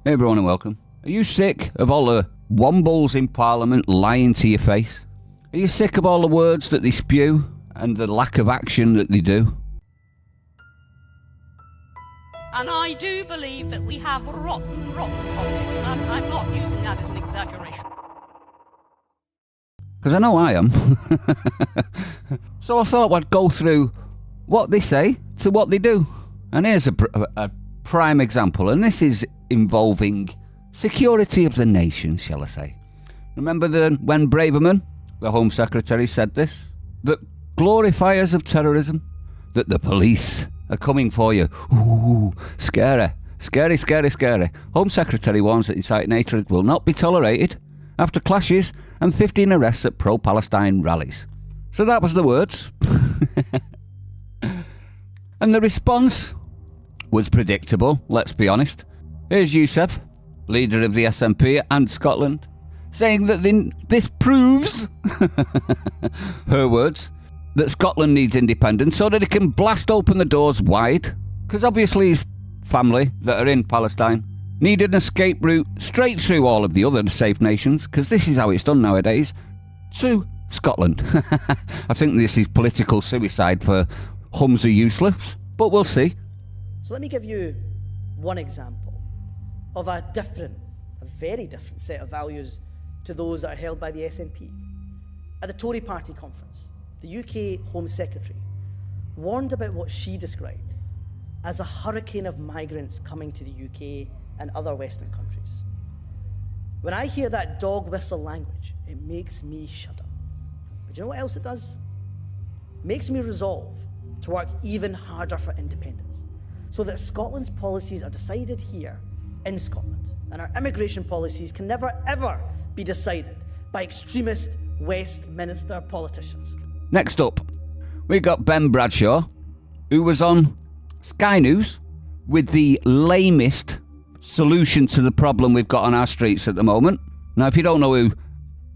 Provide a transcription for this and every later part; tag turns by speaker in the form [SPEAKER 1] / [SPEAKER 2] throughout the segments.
[SPEAKER 1] Hey everyone and welcome. Are you sick of all the wombles in Parliament lying to your face? Are you sick of all the words that they spew and the lack of action that they do?
[SPEAKER 2] And I do believe that we have rotten politics, and I'm not using that as an exaggeration.
[SPEAKER 1] Because I know I am. So I thought I'd go through what they say to what they do. And here's a prime example, and this is involving security of the nation, shall I say. Remember when Braverman, the Home Secretary, said this? That glorifiers of terrorism, that the police are coming for you. Ooh, scary. Scary, scary, scary. Home Secretary warns that inciting hatred will not be tolerated after clashes and 15 arrests at pro-Palestine rallies. So that was the words. And the response was predictable, let's be honest. Here's Youssef, leader of the SNP and Scotland, saying that this proves, her words, that Scotland needs independence so that it can blast open the doors wide, because obviously his family that are in Palestine need an escape route straight through all of the other safe nations, because this is how it's done nowadays, to Scotland. I think this is political suicide for Humza Useless, but we'll see.
[SPEAKER 3] So let me give you one example of a very different set of values to those that are held by the SNP. At the Tory party conference, the UK Home Secretary warned about what she described as a hurricane of migrants coming to the UK and other Western countries. When I hear that dog whistle language, it makes me shudder. But do you know what else it does? It makes me resolve to work even harder for independence, so that Scotland's policies are decided here in Scotland, and our immigration policies can never ever be decided by extremist Westminster politicians.
[SPEAKER 1] Next up, we got Ben Bradshaw, who was on Sky News with the lamest solution to the problem we've got on our streets at the moment. Now, if you don't know who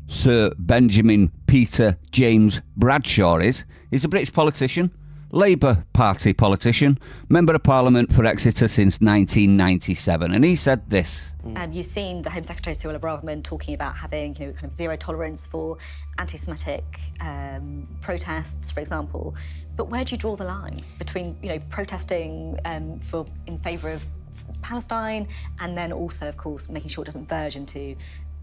[SPEAKER 1] Sir Benjamin Peter James Bradshaw is, he's a British politician, Labour Party politician, Member of Parliament for Exeter since 1997, and he said this.
[SPEAKER 4] You've seen the Home Secretary Cyril Braverman talking about having, kind of zero tolerance for anti-Semitic protests, for example. But where do you draw the line between, protesting in favour of Palestine and then also, of course, making sure it doesn't verge into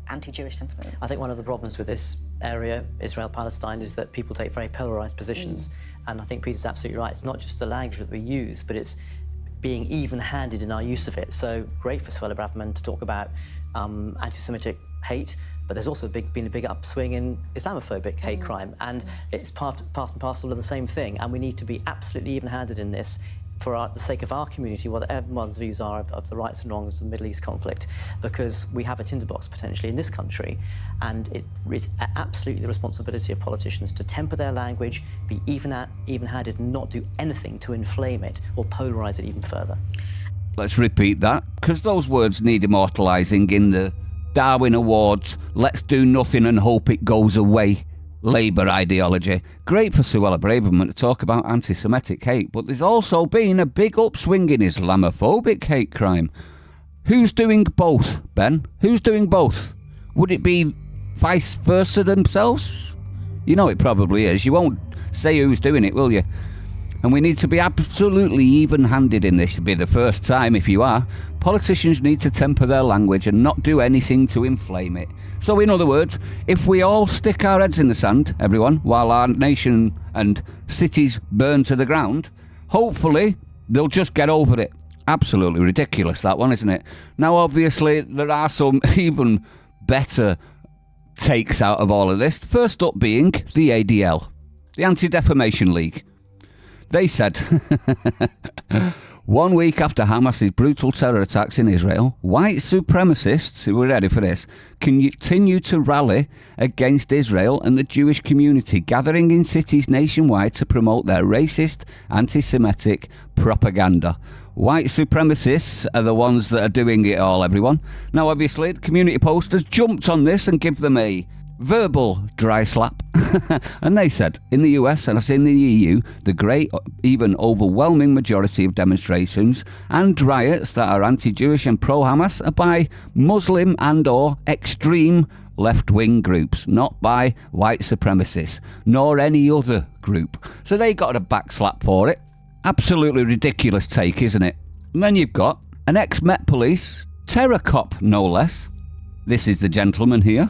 [SPEAKER 4] anti-Jewish sentiment?
[SPEAKER 5] I think one of the problems with this area, Israel-Palestine, is that people take very polarised positions. And I think Peter's absolutely right. It's not just the language that we use, but it's being even-handed in our use of it. So great for Suella Braverman to talk about anti-Semitic hate, but there's also been a big upswing in Islamophobic hate crime, and it's part and parcel of the same thing. And we need to be absolutely even-handed in this for the sake of our community, whatever everyone's views are of the rights and wrongs of the Middle East conflict, because we have a tinderbox potentially in this country, and it is absolutely the responsibility of politicians to temper their language, be even-handed, and not do anything to inflame it or polarise it even further.
[SPEAKER 1] Let's repeat that, because those words need immortalising in the Darwin Awards, let's do nothing and hope it goes away Labour ideology. Great for Suella Braverman to talk about anti-Semitic hate, but there's also been a big upswing in Islamophobic hate crime. Who's doing both, Ben? Who's doing both? Would it be vice versa themselves? You know it probably is. You won't say who's doing it, will you? And we need to be absolutely even-handed in this. It'll be the first time if you are. Politicians need to temper their language and not do anything to inflame it. So in other words, if we all stick our heads in the sand, everyone, while our nation and cities burn to the ground, hopefully they'll just get over it. Absolutely ridiculous, that one, isn't it? Now, obviously, there are some even better takes out of all of this. First up being the ADL, the Anti-Defamation League. They said, 1 week after Hamas's brutal terror attacks in Israel, white supremacists, who were ready for this, continue to rally against Israel and the Jewish community, gathering in cities nationwide to promote their racist, anti-Semitic propaganda. White supremacists are the ones that are doing it all, everyone. Now, obviously, the Community Post has jumped on this and give them a verbal dry slap. And they said, in the US and I say in the EU, the great, even overwhelming majority of demonstrations and riots that are anti-Jewish and pro-Hamas are by Muslim and or extreme left-wing groups, not by white supremacists, nor any other group. So they got a backslap for it. Absolutely ridiculous take, isn't it? And then you've got an ex-Met Police terror cop, no less. This is the gentleman here.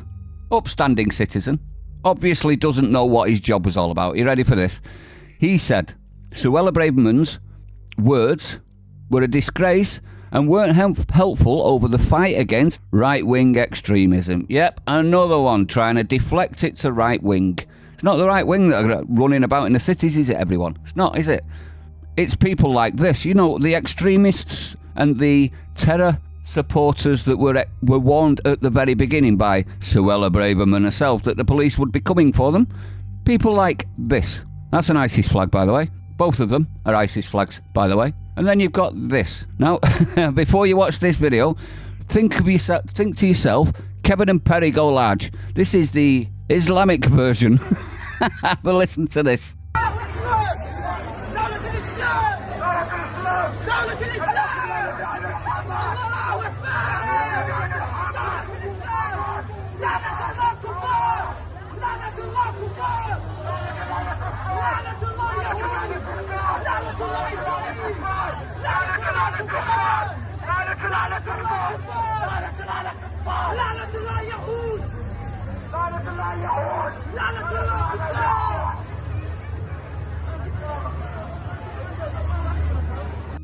[SPEAKER 1] Upstanding citizen. Obviously doesn't know what his job was all about. You ready for this? He said Suella Braverman's words were a disgrace and weren't helpful over the fight against right-wing extremism. Yep, another one trying to deflect it to right-wing. It's not the right-wing that are running about in the cities, is it, everyone? It's not, is it? It's people like this, you know, the extremists and the terror supporters that were warned at the very beginning by Suella Braverman herself that the police would be coming for them. People like this. That's an ISIS flag, by the way. Both of them are ISIS flags, by the way. And then you've got this. Now, before you watch this video, think to yourself, Kevin and Perry go large. This is the Islamic version. Have a listen to this.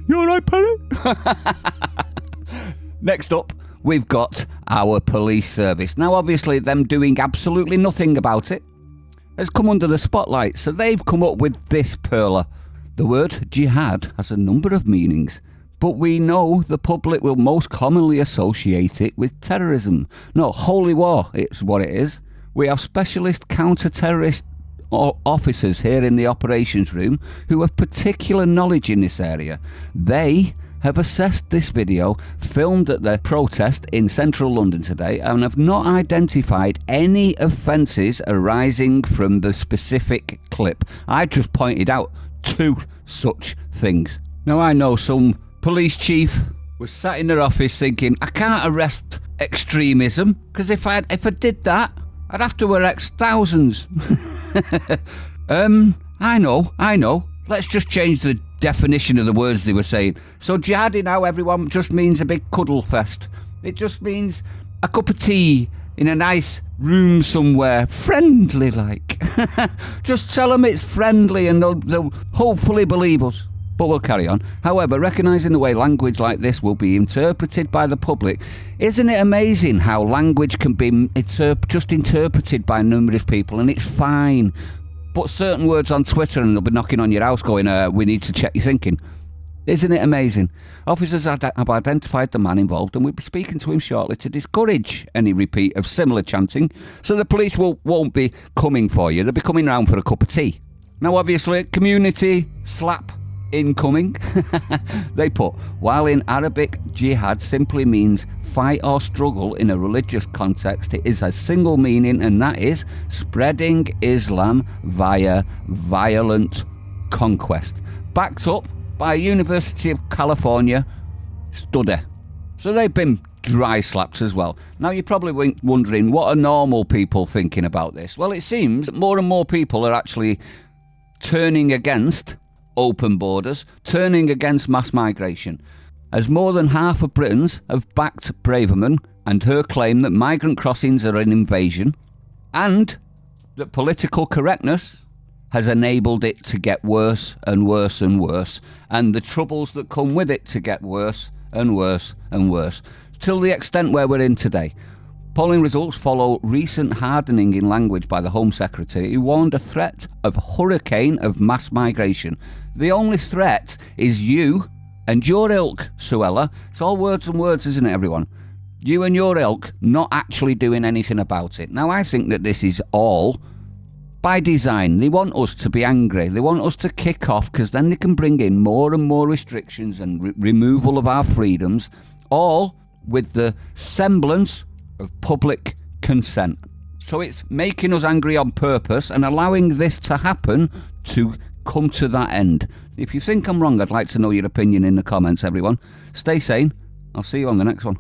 [SPEAKER 1] You alright, Perry? Next up, we've got our police service. Now, obviously, them doing absolutely nothing about it has come under the spotlight, so they've come up with this perler. The word jihad has a number of meanings, but we know the public will most commonly associate it with terrorism. No, holy war, it's what it is. We have specialist counter-terrorist officers here in the operations room who have particular knowledge in this area. They have assessed this video filmed at the protest in central London today and have not identified any offences arising from the specific clip. I just pointed out 2 such things. Now, I know some police chief was sat in their office thinking, I can't arrest extremism because if I did that, I'd have to arrest thousands. I know. Let's just change the definition of the words they were saying. So jihadi now, everyone, just means a big cuddle fest. It just means a cup of tea in a nice room somewhere, friendly like. Just tell them it's friendly and they'll hopefully believe us. But we'll carry on. However, recognising the way language like this will be interpreted by the public, isn't it amazing how language can be just interpreted by numerous people and it's fine? Put certain words on Twitter and they'll be knocking on your house going, we need to check your thinking. Isn't it amazing? Officers have identified the man involved and we'll be speaking to him shortly to discourage any repeat of similar chanting, so the police won't be coming for you. They'll be coming round for a cup of tea. Now, obviously, community slap incoming. They put, while in Arabic, jihad simply means fight or struggle in a religious context, it is a single meaning, and that is spreading Islam via violent conquest. Backed up by University of California study. So they've been dry slaps as well. Now, you're probably wondering, what are normal people thinking about this? Well, it seems that more and more people are actually turning against open borders, turning against mass migration, as more than half of Britons have backed Braverman and her claim that migrant crossings are an invasion, and that political correctness has enabled it to get worse and worse and worse, and the troubles that come with it to get worse and worse and worse, till the extent where we're in today. Polling results follow recent hardening in language by the Home Secretary, who warned a threat of hurricane of mass migration. The only threat is you and your ilk, Suella. It's all words and words, isn't it, everyone? You and your ilk not actually doing anything about it. Now, I think that this is all by design. They want us to be angry. They want us to kick off, because then they can bring in more and more restrictions and removal of our freedoms, all with the semblance of public consent. So it's making us angry on purpose and allowing this to happen to come to that end. If you think I'm wrong, I'd like to know your opinion in the comments, everyone. Stay sane. I'll see you on the next one.